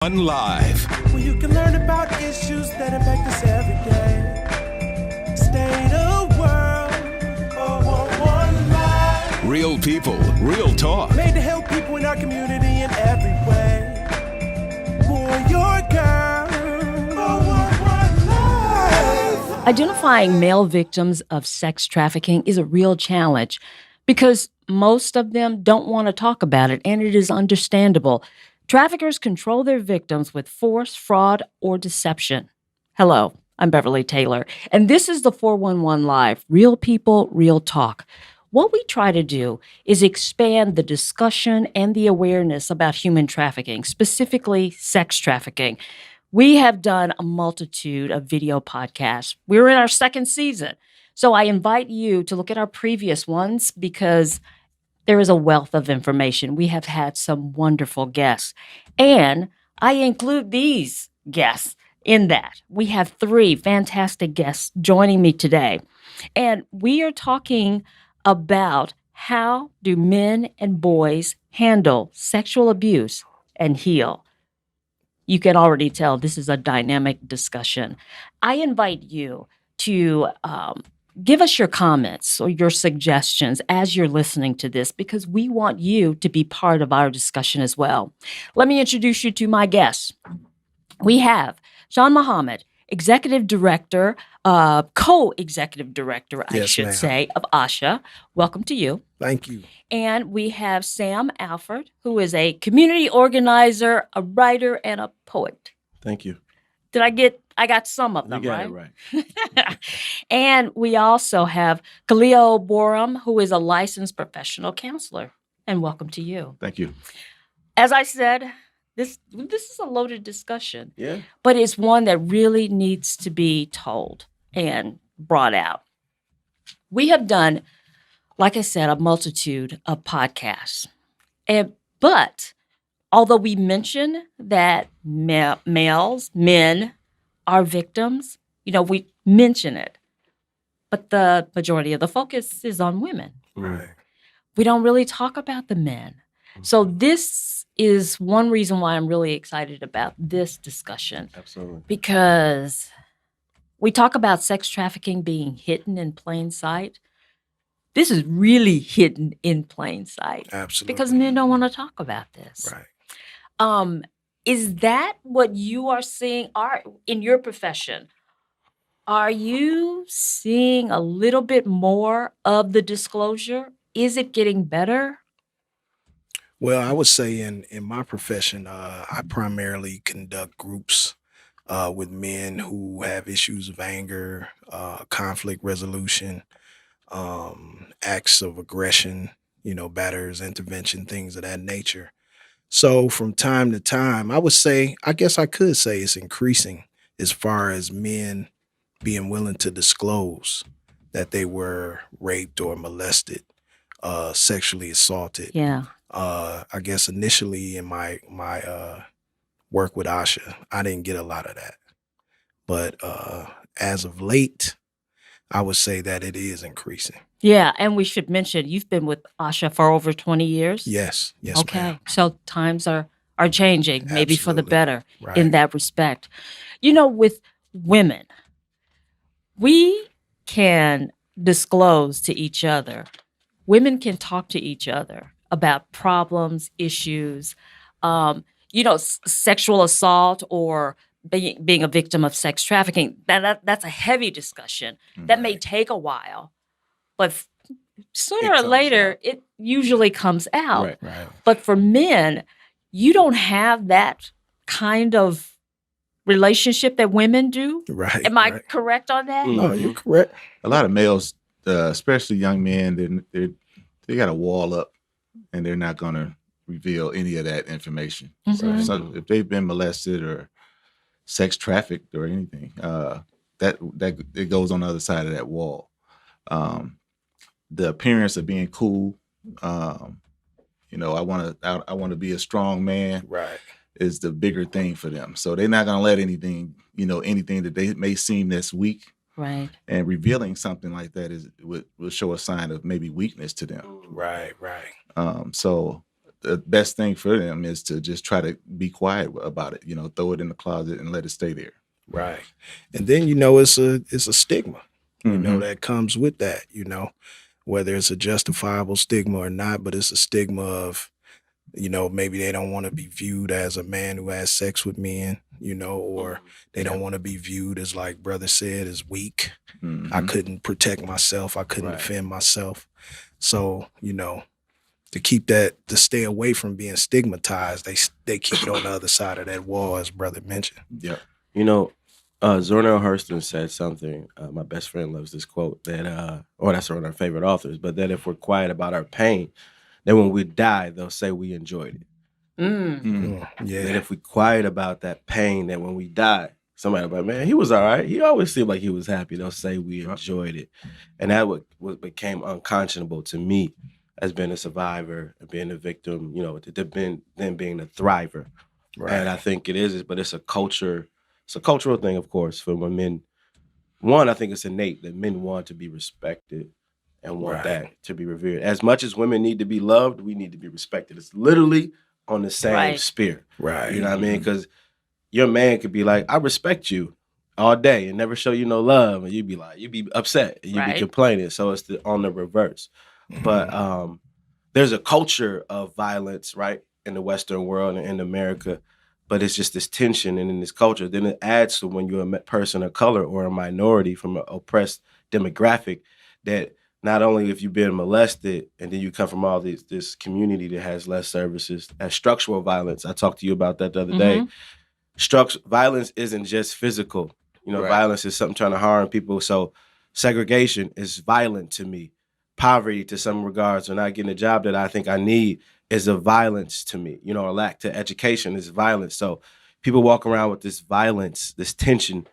Live. Where you can learn about issues that impact us every day. State of world, 411 Live. Real people, real talk. Made to help people in our community in every way. Boy, your girl, 411 Live. Identifying male victims of sex trafficking is a real challenge because most of them don't want to talk about it, and it is understandable. Traffickers control their victims with force, fraud, or deception. Hello, I'm Beverly Taylor, and this is the 411 Live, Real People, Real Talk. What we try to do is expand the discussion and the awareness about human trafficking, specifically sex trafficking. We have done a multitude of video podcasts. We're in our second season, so I invite you to look at our previous ones because there is a wealth of information. We have had some wonderful guests, and I include these guests in that. We have 3 fantastic guests joining me today, and we are talking about how do men and boys handle sexual abuse and heal. You can already tell this is a dynamic discussion. I invite you to give us your comments or your suggestions as you're listening to this because we want you to be part of our discussion as well. Let me introduce you to my guests. We have Sean Muhammad, Executive Director, Co-Executive Director, I should say, of ASHA. Welcome to you. Thank you. And we have Sam Alford, who is a community organizer, a writer, and a poet. Thank you. I got some of them, You got right? it right. And we also have Khalil Borum, who is a licensed professional counselor. And welcome to you. Thank you. As I said, this is a loaded discussion. Yeah. But it's one that really needs to be told and brought out. We have done, like I said, a multitude of podcasts. But although we mention that men are victims, we mention it. But the majority of the focus is on women. Right. We don't really talk about the men. So this is one reason why I'm really excited about this discussion. Absolutely. Because we talk about sex trafficking being hidden in plain sight. This is really hidden in plain sight. Absolutely. Because men don't want to talk about this. Right. Is that what you are seeing in your profession? Are you seeing a little bit more of the disclosure? Is it getting better? Well, I would say in my profession, I primarily conduct groups with men who have issues of anger, conflict resolution, acts of aggression, batters, intervention, things of that nature. So from time to time, I guess I could say it's increasing as far as men being willing to disclose that they were raped or molested, sexually assaulted. Yeah. I guess initially in my work with ASHA, I didn't get a lot of that. But as of late, I would say that it is increasing. Yeah, and we should mention you've been with ASHA for over 20 years. Yes, Okay, ma'am. so times are changing, maybe for the Absolutely. better Right. in that respect. With women, we can disclose to each other. Women can talk to each other about problems, issues, sexual assault or being a victim of sex trafficking. That's a heavy discussion that may take a while, but sooner or later, it usually comes out. Right. But for men, you don't have that kind of relationship that women do. Right. Am I right. correct on that? No, you're correct. A lot of males, especially young men, they got a wall up, and they're not going to reveal any of that information. Mhm. So if they've been molested or sex trafficked or anything, that it goes on the other side of that wall. The appearance of being cool, I want to be a strong man. Right. Is the bigger thing for them. So they're not going to let anything that they may seem that's weak. Right. And revealing something like that will show a sign of maybe weakness to them. Right. So the best thing for them is to just try to be quiet about it. Throw it in the closet and let it stay there. Right. And then, it's a stigma, that comes with that, whether it's a justifiable stigma or not, but it's a stigma of, maybe they don't want to be viewed as a man who has sex with men, or they don't want to be viewed as, like brother said, as weak. I couldn't protect myself. I couldn't defend myself. So, to stay away from being stigmatized, they keep it on the other side of that wall, as brother mentioned. Yeah. Zora Hurston said something. My best friend loves this quote that, that's one of our favorite authors, but that if we're quiet about our pain, then when we die, they'll say we enjoyed it. Yeah. That if we quiet about that pain, that when we die, somebody will be like, man, he was all right. He always seemed like he was happy. They'll say we enjoyed it. And that what became unconscionable to me as being a survivor, being a victim, then being a thriver. Right. And I think it is, but it's a culture. It's a cultural thing, of course, for when men. One, I think it's innate that men want to be respected and want that to be revered. As much as women need to be loved, we need to be respected. It's literally on the same sphere. Right. You know what I mean? Because your man could be like, I respect you all day and never show you no love. And you'd be upset and you'd be complaining. So it's on the reverse. But there's a culture of violence, right, in the Western world and in America. But it's just this tension and in this culture. Then it adds to when you're a person of color or a minority from an oppressed demographic, that not only if you've been molested and then you come from all this community that has less services, as structural violence. I talked to you about that the other day. Violence isn't just physical. Violence is something trying to harm people. So segregation is violent to me. Poverty, to some regards, or not getting a job that I think I need, is a violence to me. A lack to education is violence. So people walk around with this violence, this tension,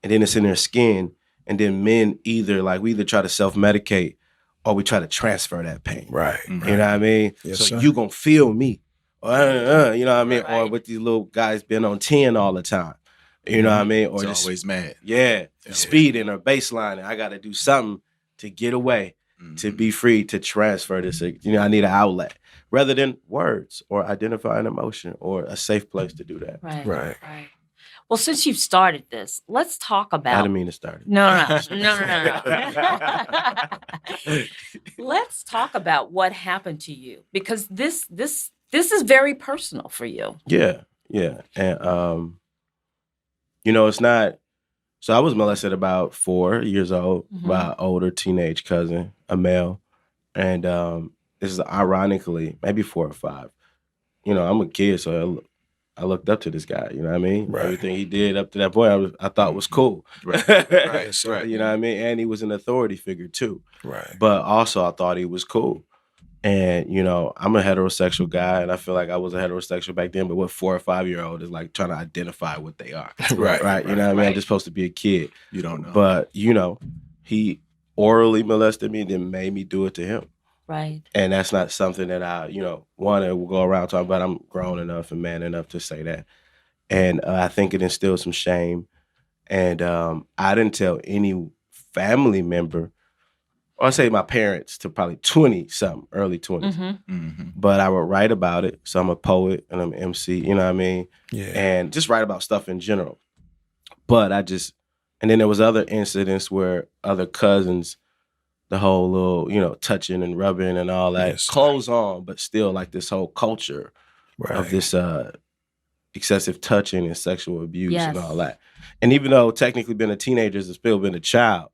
and then it's in their skin. And then men we either try to self-medicate or we try to transfer that pain. Right. You know what I mean? Yes, so you gonna feel me. You know what I mean? Right. Or with these little guys being on 10 all the time. You know what I mean? Or it's always mad. Yeah. Speeding or baselining. I gotta do something to get away, to be free, to transfer this. I need an outlet. Rather than words or identify an emotion or a safe place to do that. Right. Well, since you've started this, let's talk about. I didn't mean to start it. No. Let's talk about what happened to you, because this is very personal for you. Yeah, and it's not. So I was molested about 4 years old by an older teenage cousin, a male, and this is ironically maybe 4 or 5. I'm a kid, so I looked up to this guy. You know what I mean? Right. Everything he did up to that point, I thought was cool. Right. You know what I mean? And he was an authority figure too. Right. But also I thought he was cool. And I'm a heterosexual guy, and I feel like I was a heterosexual back then. But what 4 or 5 year old is like trying to identify what they are. Right. You know what I mean? I'm just supposed to be a kid. You don't know. But he orally molested me, then made me do it to him. Right. And that's not something that I, want to go around talking about. I'm grown enough and man enough to say that. And I think it instilled some shame. And I didn't tell any family member, or I say my parents, to probably 20-something, early 20s. But I would write about it. So I'm a poet and I'm an MC, you know what I mean? Yeah. And just write about stuff in general. But and then there was other incidents where other cousins, the whole little, touching and rubbing and all that, clothes on, but still like this whole culture of this excessive touching and sexual abuse and all that. And even though technically being a teenager is still being a child,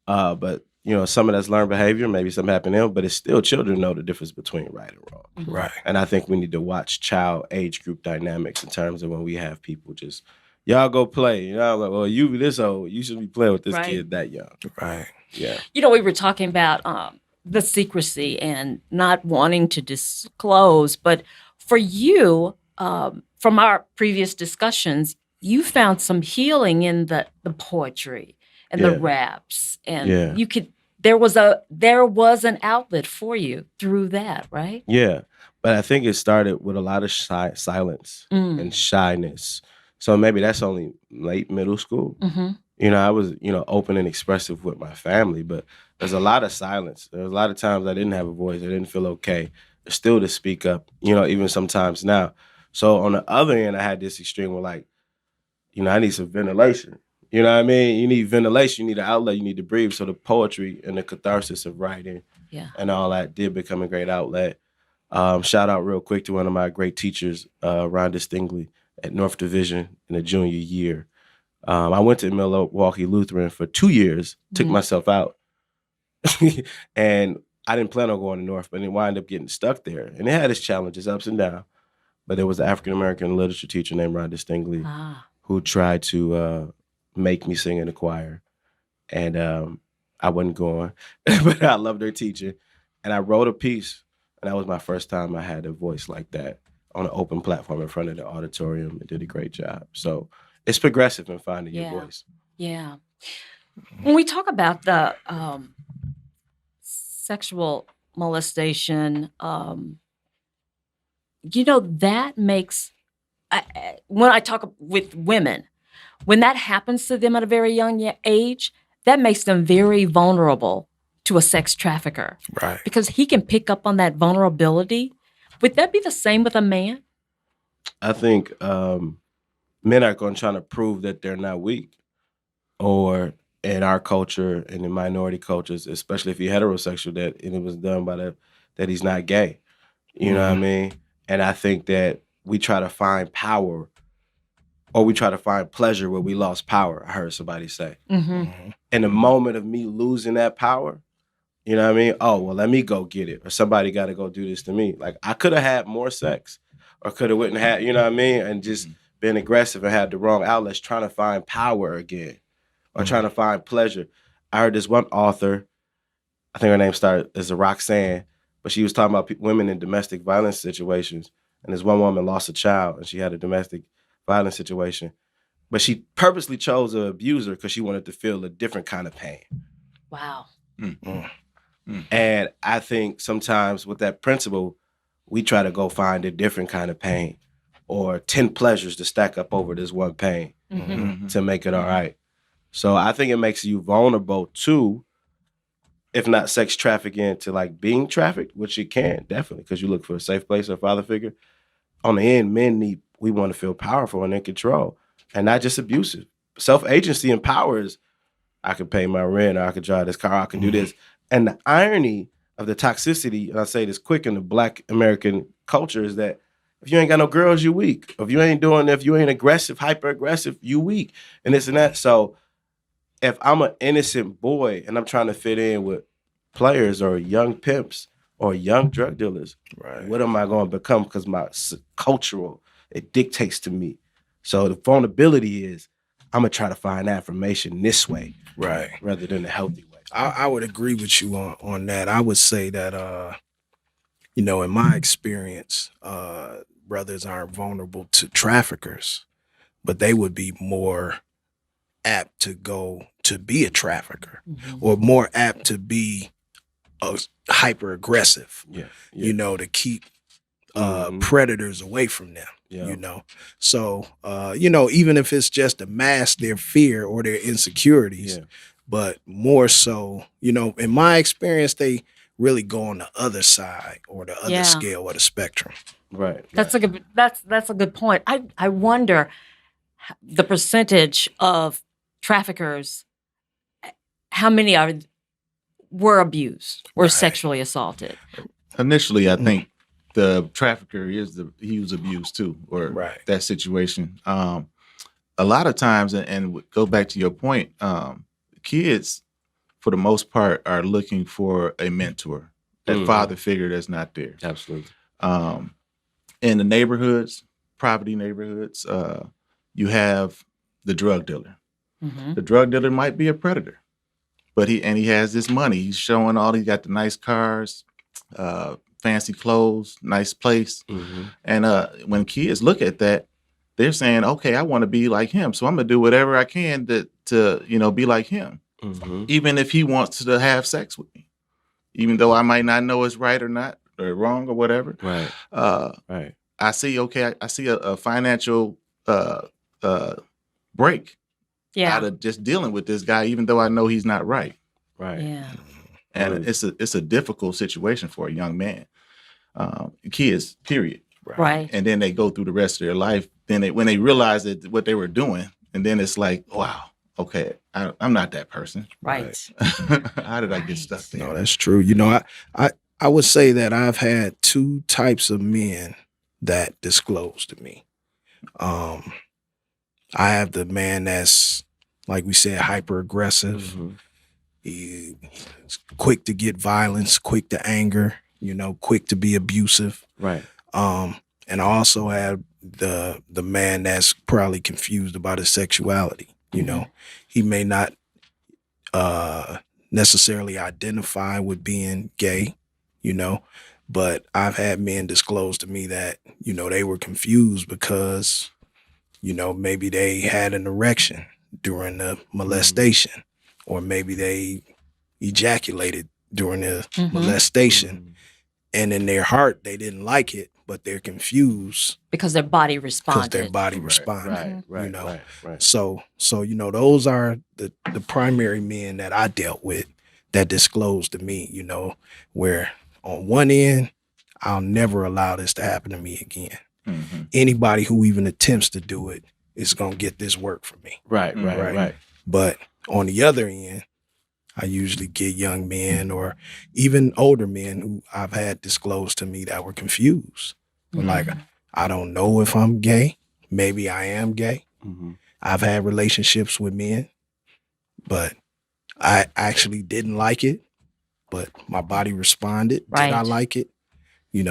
but some of that's learned behavior, maybe something happened to them, but it's still children know the difference between right and wrong. Right. And I think we need to watch child age group dynamics in terms of when we have people just, y'all go play. Like, well, you this old, you should be playing with this kid that young. Right. Yeah. We were talking about the secrecy and not wanting to disclose, but for you, from our previous discussions, you found some healing in the poetry and the raps, and you could. There was an outlet for you through that, right? Yeah, but I think it started with a lot of silence and shyness. So maybe that's only late middle school. I was, open and expressive with my family, but there's a lot of silence. There's a lot of times I didn't have a voice. I didn't feel okay. still to speak up, even sometimes now. So on the other end, I had this extreme where like, I need some ventilation. You know what I mean? You need ventilation, you need an outlet, you need to breathe. So the poetry and the catharsis of writing and all that did become a great outlet. Shout out real quick to one of my great teachers, Rhonda Stingley at North Division in the junior year. I went to Milwaukee Lutheran for 2 years, took myself out. And I didn't plan on going to North, but it wound up getting stuck there. And it had its challenges, ups and downs. But there was an African-American literature teacher named Rhonda Stingley who tried to make me sing in the choir. And I wasn't going, but I loved her teaching. And I wrote a piece, and that was my first time I had a voice like that on an open platform in front of the auditorium. It did a great job. So it's progressive in finding your voice. Yeah. When we talk about the sexual molestation, that makes, when I talk with women, when that happens to them at a very young age, that makes them very vulnerable to a sex trafficker. Right. Because he can pick up on that vulnerability. Would that be the same with a man? I think men are going to try to prove that they're not weak. Or in our culture and in minority cultures, especially if you're heterosexual, and it was done by that he's not gay. You know what I mean? And I think that we try to find power or we try to find pleasure where we lost power, I heard somebody say. In the moment of me losing that power, you know what I mean? Oh, well, let me go get it. Or somebody got to go do this to me. Like, I could have had more sex or could have wouldn't have, you know what I mean? And just been aggressive and had the wrong outlets trying to find power again or trying to find pleasure. I heard this one author, I think her name started as a Roxanne, but she was talking about women in domestic violence situations. And this one woman lost a child and she had a domestic violence situation. But she purposely chose an abuser because she wanted to feel a different kind of pain. Wow. And I think sometimes with that principle, we try to go find a different kind of pain or 10 pleasures to stack up over this one pain to make it all right. So I think it makes you vulnerable to, if not sex trafficking, to like being trafficked, which it can definitely, because you look for a safe place or a father figure. On the end, we want to feel powerful and in control and not just abusive. Self-agency and power is, I can pay my rent, or I can drive this car, I can do this. And the irony of the toxicity, and I say this quick in the Black American culture, is that if you ain't got no girls, you weak. If you ain't aggressive, hyper-aggressive, you weak. And this and that. So if I'm an innocent boy and I'm trying to fit in with players or young pimps or young drug dealers, what am I going to become? Because my cultural, it dictates to me. So the vulnerability is, I'm going to try to find affirmation this way, rather than the healthy way. I would agree with you on that. I would say that, in my experience, brothers aren't vulnerable to traffickers, but they would be more apt to go to be a trafficker or more apt to be hyper aggressive, to keep predators away from them, So, even if it's just to mask their fear or their insecurities, but more so, in my experience, they really go on the other side or the other scale of the spectrum. Right. That's a good point. I wonder the percentage of traffickers, how many were abused or sexually assaulted? Initially, I think the trafficker he was abused too, or that situation. A lot of times, and go back to your point, kids, for the most part, are looking for a mentor, that father figure that's not there. Absolutely. In the neighborhoods, poverty neighborhoods, you have the drug dealer. The drug dealer might be a predator, but he has this money. He's showing he got the nice cars, fancy clothes, nice place. And when kids look at that, they're saying, okay, I want to be like him. So I'm going to do whatever I can to be like him. Even if he wants to have sex with me, even though I might not know it's right or not or wrong or whatever. Right. I see a financial break out of just dealing with this guy, even though I know he's not right. Right. Yeah. And it's a difficult situation for a young man. kids, period. Right. And then they go through the rest of their life. Then when they realize that what they were doing, and then it's like, wow, okay, I'm not that person. Right. How did I get stuck there? No, that's true. You know, I would say that I've had two types of men that disclose to me. I have the man that's, like we said, hyper aggressive. Mm-hmm. He's quick to get violence, quick to anger, quick to be abusive. Right. And I also have the man that's probably confused about his sexuality. He may not necessarily identify with being gay, but I've had men disclose to me that, they were confused because, maybe they had an erection during the molestation, or maybe they ejaculated during the molestation, and in their heart, they didn't like it, but they're confused because their body responded. Right. So those are the primary men that I dealt with that disclosed to me, where on one end, I'll never allow this to happen to me again. Mm-hmm. Anybody who even attempts to do it is going to get this work from me. Right. But on the other end, I usually get young men or even older men who I've had disclosed to me that were confused. Like, I don't know if I'm gay. Maybe I am gay. Mm-hmm. I've had relationships with men, but I actually didn't like it, but my body responded. Right. Did I like it?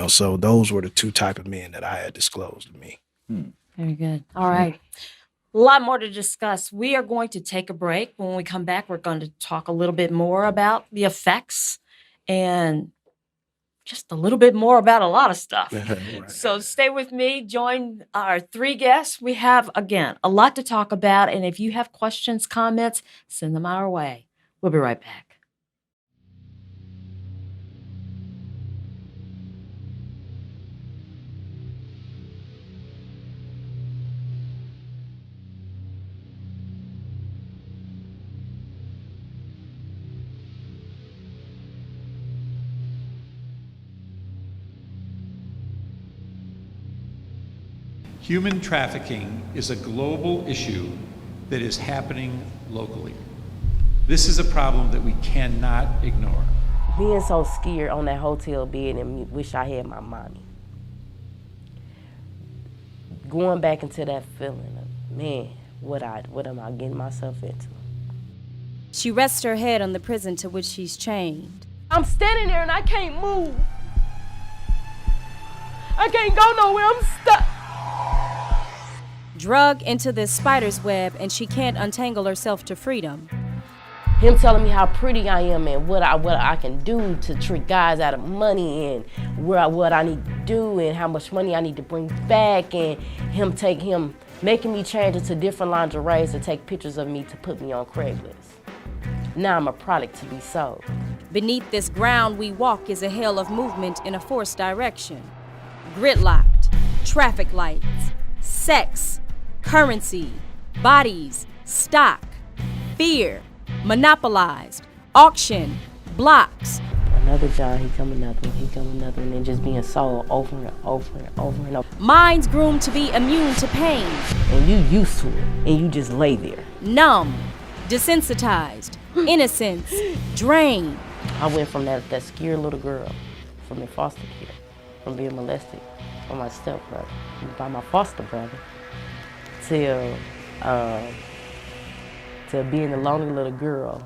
So those were the two type of men that I had disclosed to me. Very good. All right. A lot more to discuss. We are going to take a break. When we come back, we're going to talk a little bit more about the effects and just a little bit more about a lot of stuff. Right. So stay with me. Join our three guests. We have, again, a lot to talk about. And if you have questions, comments, send them our way. We'll be right back. Human trafficking is a global issue that is happening locally. This is a problem that we cannot ignore. Being so scared on that hotel bed and wish I had my mommy. Going back into that feeling of, man, what am I getting myself into? She rests her head on the prison to which she's chained. I'm standing there and I can't move. I can't go nowhere, I'm stuck. Drug into this spider's web, and she can't untangle herself to freedom. Him telling me how pretty I am and what I can do to trick guys out of money and what I need to do and how much money I need to bring back, and him making me change into different lingeries to take pictures of me to put me on Craigslist. Now I'm a product to be sold. Beneath this ground we walk is a hell of movement in a forced direction. Gridlocked, traffic lights, sex, currency, bodies, stock, fear, monopolized, auction, blocks. Another John, he come another one, and just being sold over and over and over and over. Minds groomed to be immune to pain. And you used to it, and you just lay there. Numb, desensitized, innocence, drained. I went from that scared little girl, from the foster care, from being molested by my stepbrother, by my foster brother, to being a lonely little girl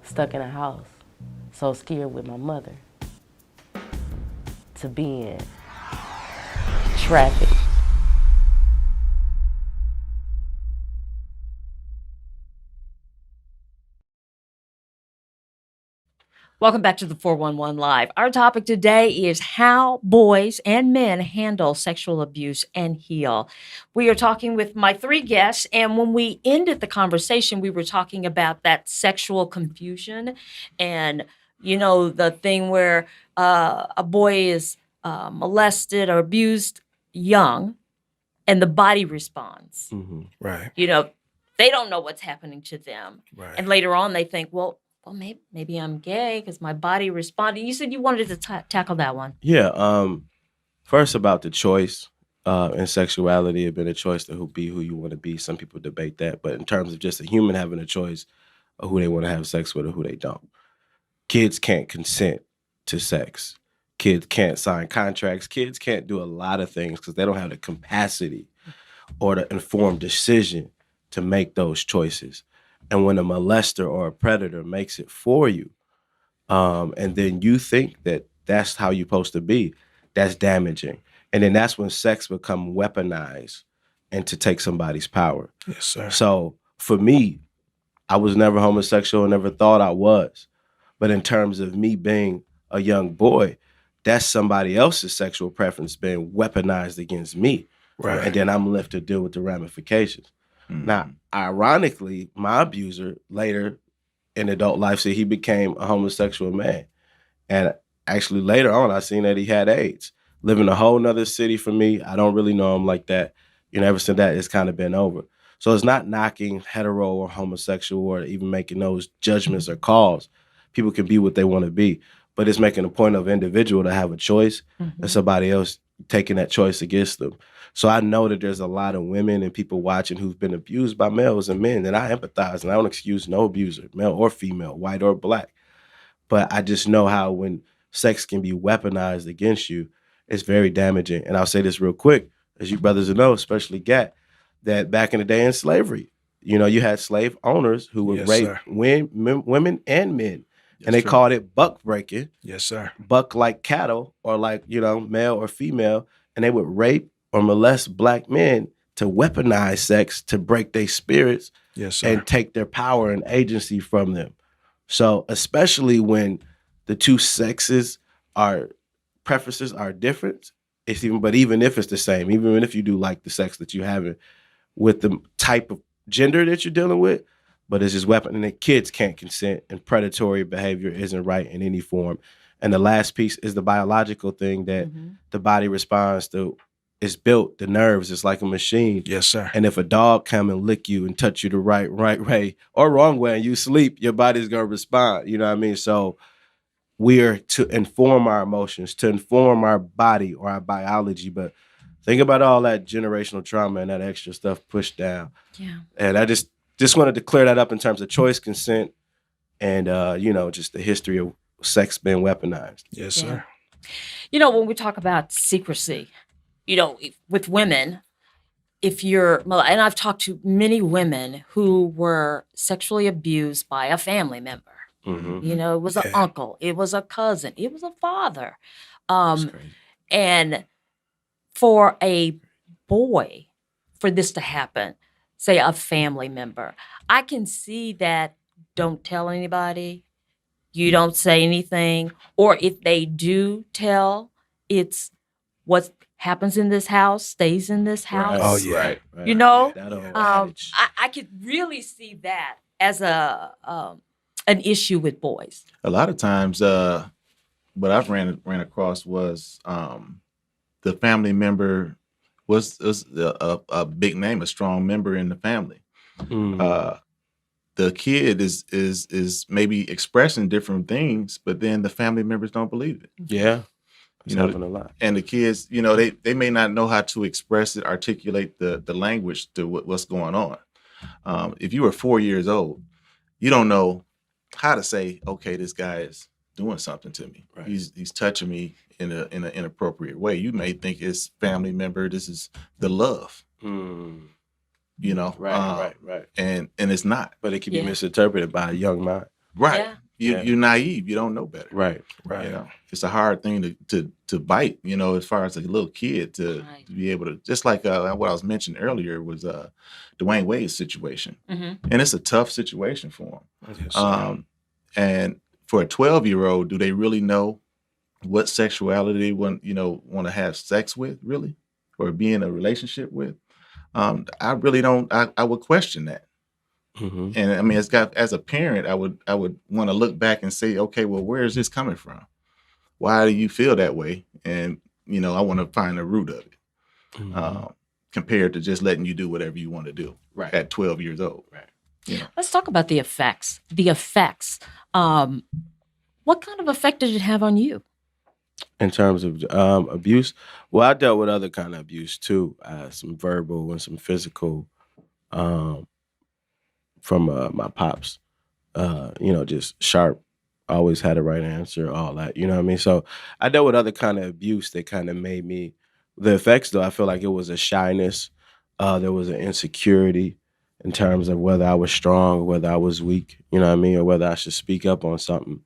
stuck in a house, so scared with my mother, to being trafficked. Welcome back to the 411 Live. Our topic today is how boys and men handle sexual abuse and heal. We are talking with my three guests, and when we ended the conversation, we were talking about that sexual confusion and, the thing where a boy is molested or abused young and the body responds. Mm-hmm. Right. They don't know what's happening to them. Right. And later on, they think, well, maybe I'm gay because my body responded. You said you wanted to tackle that one. Yeah. First, about the choice in sexuality, it been a choice to be who you want to be. Some people debate that, but in terms of just a human having a choice of who they want to have sex with or who they don't, kids can't consent to sex. Kids can't sign contracts. Kids can't do a lot of things because they don't have the capacity or the informed decision to make those choices. And when a molester or a predator makes it for you, and then you think that that's how you're supposed to be, that's damaging. And then that's when sex become weaponized and to take somebody's power. Yes, sir. So for me, I was never homosexual, never thought I was. But in terms of me being a young boy, that's somebody else's sexual preference being weaponized against me. Right. And then I'm left to deal with the ramifications. Now, ironically, my abuser later in adult life said he became a homosexual man. And actually later on, I seen that he had AIDS. Living a whole nother city from me. I don't really know him like that. Ever since that, it's kind of been over. So it's not knocking hetero or homosexual or even making those judgments or calls. People can be what they want to be. But it's making a point of individual to have a choice and somebody else taking that choice against them. So I know that there's a lot of women and people watching who've been abused by males and men, and I empathize, and I don't excuse no abuser, male or female, white or black. But I just know how when sex can be weaponized against you, it's very damaging. And I'll say this real quick, as you brothers know, especially Gat, that back in the day in slavery, you had slave owners who would rape women and men. And they called it buck breaking. Yes, sir. Buck like cattle or like, male or female. And they would rape or molest black men to weaponize sex to break their spirits. Yes, sir. And take their power and agency from them. So especially when the two sexes preferences are different, but even if it's the same, even if you do like the sex that you having with the type of gender that you're dealing with, but it's just weapon, and the kids can't consent, and predatory behavior isn't right in any form. And the last piece is the biological thing that the body responds to. It's built, the nerves, it's like a machine. Yes, sir. And if a dog come and lick you and touch you the right way or wrong way and you sleep, your body's gonna respond. You know what I mean? So we're to inform our emotions, to inform our body or our biology, but think about all that generational trauma and that extra stuff pushed down. Yeah. And I just wanted to clear that up in terms of choice, consent, and just the history of sex being weaponized. Yes, sir. When we talk about secrecy, with women, and I've talked to many women who were sexually abused by a family member. It was an uncle, it was a cousin, it was a father. And for a boy, for this to happen, say a family member, I can see that don't tell anybody, you don't say anything, or if they do tell, it's what happens in this house stays in this house. Oh, yeah. Right. I could really see that as an issue with boys. A lot of times, what I've ran across was the family member was a big name, a strong member in the family. The kid is maybe expressing different things, but then the family members don't believe it. Yeah. It's happening a lot. And the kids, they may not know how to express it, articulate the language to what's going on. If you were 4 years old, you don't know how to say, okay, this guy is doing something to me. Right. He's touching me in an inappropriate way. You may think it's family member. This is the love. Right. And it's not. But it can be misinterpreted by a young mind. Right. Yeah. You're naive. You don't know better. Right. It's a hard thing to bite, as far as a little kid to be able to, just like what I was mentioning earlier was Dwayne Wade's situation. And it's a tough situation for him. Yes, and for a 12-year-old, do they really know what sexuality they want to have sex with, really, or be in a relationship with? I really don't. I would question that. And I mean, as a parent, I would want to look back and say, okay, well, where is this coming from? Why do you feel that way? And I want to find the root of it, compared to just letting you do whatever you want to do at 12 years old. Right. Let's talk about the effects. What kind of effect did it have on you? In terms of abuse, well, I dealt with other kind of abuse too, some verbal and some physical, um, from my pops. Just sharp, always had the right answer, all that. You know what I mean? So I dealt with other kind of abuse that kind of made me. The effects, though, I feel like it was a shyness. There was an insecurity in terms of whether I was strong, whether I was weak. You know what I mean, or whether I should speak up on something.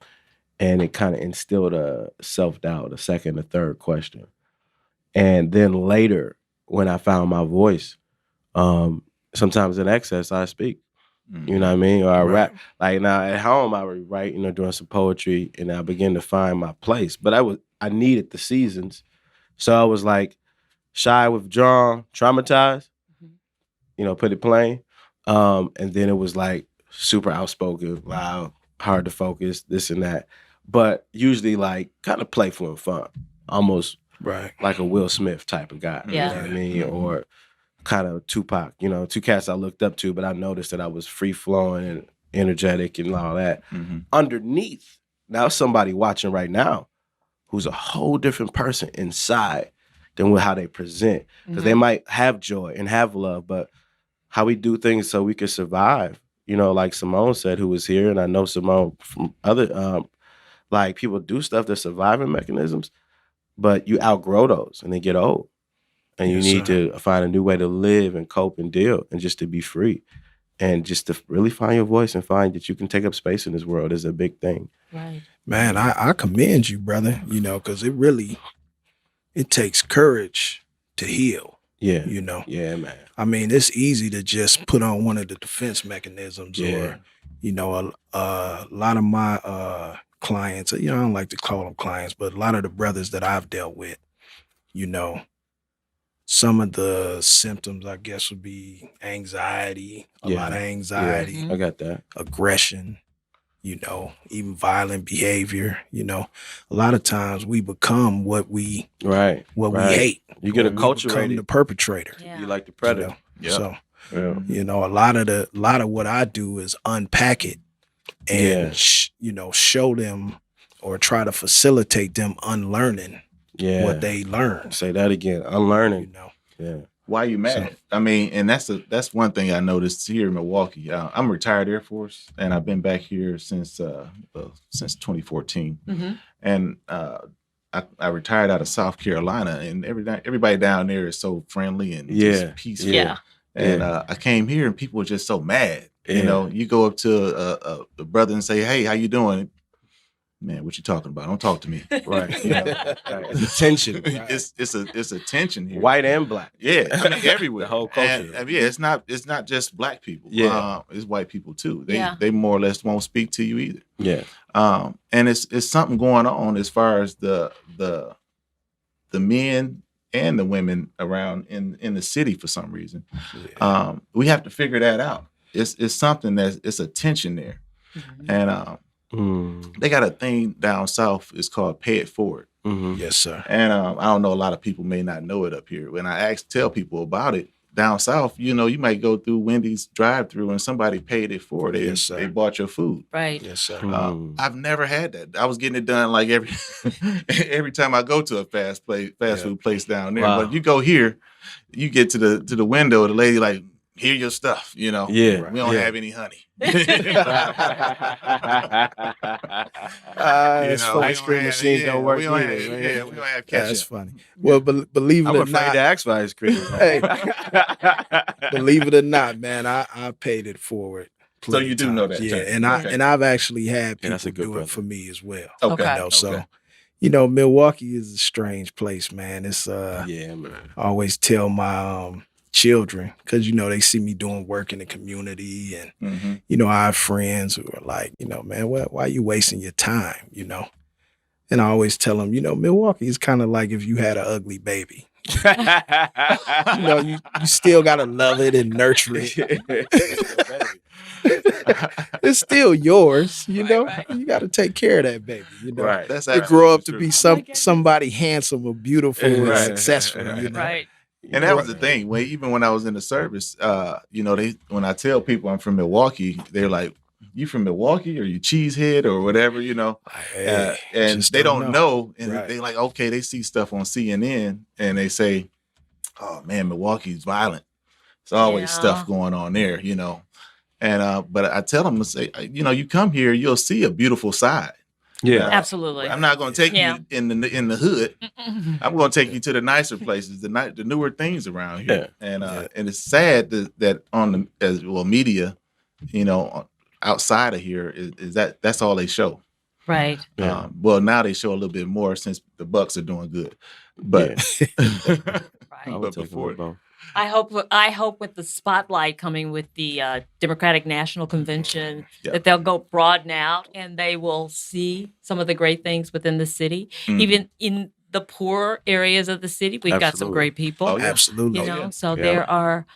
And it kind of instilled a self-doubt, a second, a third question. And then later, when I found my voice, sometimes in excess, I speak. You know what I mean? Or I rap. Like now at home, I would write, doing some poetry, and I began to find my place. But I needed the seasons. So I was like shy, withdrawn, traumatized, put it plain. And then it was like super outspoken, loud, hard to focus, this and that. But usually like kind of playful and fun, almost like a Will Smith type of guy. Yeah. You know what I mean? Or kind of Tupac, two cats I looked up to, but I noticed that I was free flowing and energetic and all that. Underneath, now somebody watching right now who's a whole different person inside than with how they present. Because they might have joy and have love, but how we do things so we can survive. Like Simone said, who was here, and I know Simone from other like people do stuff, they're surviving mechanisms, but you outgrow those and they get old. And you need to find a new way to live and cope and deal and just to be free. And just to really find your voice and find that you can take up space in this world is a big thing. Right. Man, I commend you, brother, because it takes courage to heal. Yeah. Yeah, man. I mean, it's easy to just put on one of the defense mechanisms or, a lot of my clients, I don't like to call them clients, but a lot of the brothers that I've dealt with, some of the symptoms, I guess, would be anxiety, a lot of anxiety. I got that. Aggression, even violent behavior. A lot of times we become what we we hate. You get We become the perpetrator. Yeah. You like the predator. So, a lot of what I do is unpack it and show them or try to facilitate them unlearning what they learn. Say that again. Unlearning. Yeah. Why are you mad? So, I mean, and that's one thing I noticed here in Milwaukee. I'm a retired Air Force, and I've been back here since 2014. And I retired out of South Carolina, and everybody down there is so friendly and just peaceful. Yeah. And I came here, and people were just so mad. You go up to a brother and say, "Hey, how you doing?" Man, what you talking about? Don't talk to me. Right. It's a tension. It's a tension here. White and black. Yeah, I mean everywhere. The whole culture. And, it's not just black people. Yeah. It's white people too. They more or less won't speak to you either. Yeah. And it's something going on as far as the men and the women around in the city for some reason. Yeah. We have to figure that out. It's something it's a tension there. And they got a thing down south. It's called Pay It Forward. Yes, sir. And I don't know, a lot of people may not know it up here. When I tell people about it, down south, you might go through Wendy's drive-through and somebody paid it forward. They bought your food. Right. Yes, sir. I've never had that. I was getting it done like every time I go to a fast food place down there. Wow. But you go here, you get to the window, the lady like, "Here your stuff," Yeah. We don't have any honey. Ice cream machines don't work we don't either. have, we don't have ketchup. That's funny. Well, believe it I'm or afraid not, to ask for ice cream. hey, believe it or not, man, I paid it forward. So you do know that, Yeah, okay. and I've actually had Yeah, that's people a good do brother. it for me as well. Okay. So Milwaukee is a strange place, man. It's Yeah, man. I always tell my children, because they see me doing work in the community, and I have friends who are like, man, why are you wasting your time? And I always tell them, Milwaukee is kind of like if you had an ugly baby. You still gotta love it and nurture it. It's still yours, Right. You got to take care of that baby. Right. That's They grow up to absolutely be true. somebody handsome or beautiful and Right. successful. Right. And that was the thing. Even when I was in the service, when I tell people I'm from Milwaukee, they're like, you from Milwaukee or you cheesehead or whatever, Hey, and just they don't know. And Right. they like, okay, they see stuff on CNN and they say, oh man, Milwaukee's violent. There's always stuff going on there, And but I tell them to say, you come here, you'll see a beautiful side. Yeah, Absolutely. I'm not going to take Yeah. you in the hood. I'm going to take you to the nicer places, the newer things around here. And and it's sad that on the media, outside of here is that's all they show. Right. Well, now they show a little bit more since the Bucks are doing good, but Right. but before. I hope with the spotlight coming with the Democratic National Convention that they'll go broaden out and they will see some of the great things within the city, even in the poor areas of the city. We've got some great people. Oh, yeah. Absolutely. So there are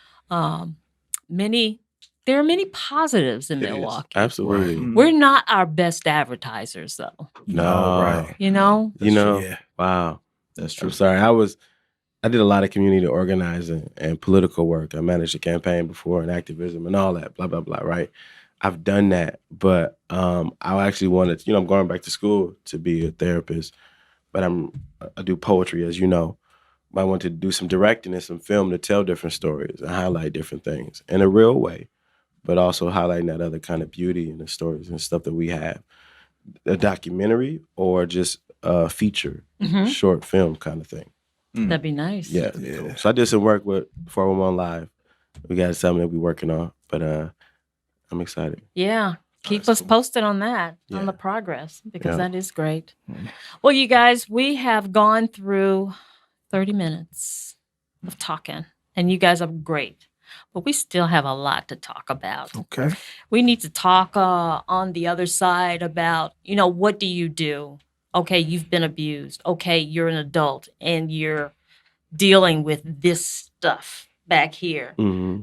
many positives in Milwaukee. Absolutely. We're not our best advertisers, though. No, right. Yeah. Wow. That's true. I'm sorry. I did a lot of community organizing and political work. I managed a campaign before and activism and all that, blah, blah, blah, right? I've done that, but I actually wanted, I'm going back to school to be a therapist, but I do poetry, as you know. I wanted to do some directing and some film to tell different stories and highlight different things in a real way, but also highlighting that other kind of beauty in the stories and stuff that we have. A documentary or just a feature, short film kind of thing. That'd be nice. Yeah. Cool. So I did some work with 411 Live. We got something that we're working on, but I'm excited. Yeah. Keep us posted on that, on the progress, because Yeah. that is great. Well, you guys, we have gone through 30 minutes of talking, and you guys are great. But we still have a lot to talk about. Okay. We need to talk on the other side about, what do you do? Okay, you've been abused. Okay, you're an adult and you're dealing with this stuff back here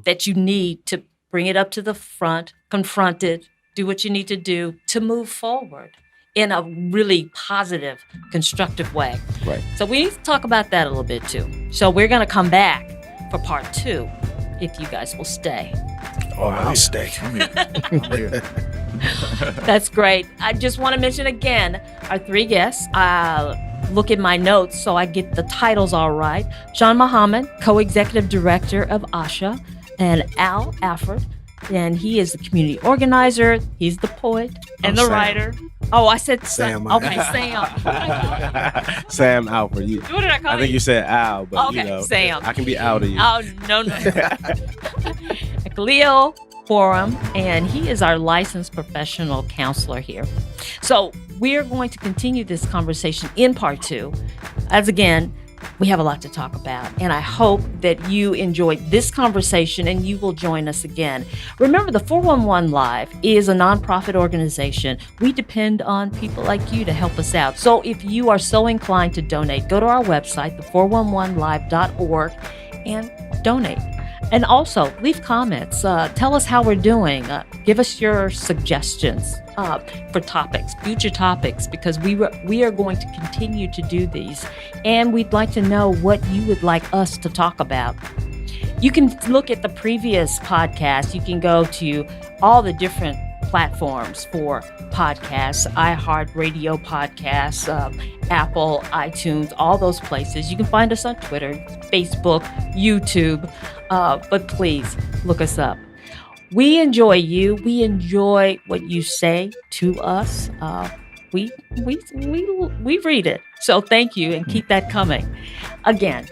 that you need to bring it up to the front, confront it, do what you need to do to move forward in a really positive, constructive way. Right. So we need to talk about that a little bit too. So we're going to come back for part 2 if you guys will stay. Oh, I'll stay. That's great. I just want to mention again our 3 guests. Look at my notes so I get the titles all right. Sean Muhammad, co-executive director of ASHA, and Al Afford, and he is the community organizer. He's the poet and the Sam. writer. Oh, I said Sam. Sam. Okay, Sam. Sam Alford. What did I call you? I think you said Al, but Okay, Sam. I can be Al to you. Oh, no. Leo Forum, and he is our licensed professional counselor here. So we're going to continue this conversation in part 2. As again, we have a lot to talk about, and I hope that you enjoyed this conversation and you will join us again. Remember, the 411 Live is a nonprofit organization. We depend on people like you to help us out. So if you are so inclined to donate, go to our website, the411live.org, and donate. And also, leave comments. Tell us how we're doing. Give us your suggestions for topics, future topics, because we are going to continue to do these. And we'd like to know what you would like us to talk about. You can look at the previous podcast. You can go to all the different platforms for podcasts, iHeartRadio podcasts, Apple, iTunes, all those places. You can find us on Twitter, Facebook, YouTube, but please look us up. We enjoy you. We enjoy what you say to us. We read it. So thank you, and keep that coming. Again,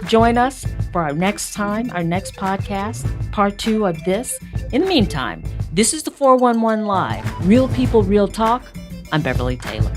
join us for our next time, our next podcast, part 2 of this. In the meantime, this is the 411 Live. Real people, real talk. I'm Beverly Taylor.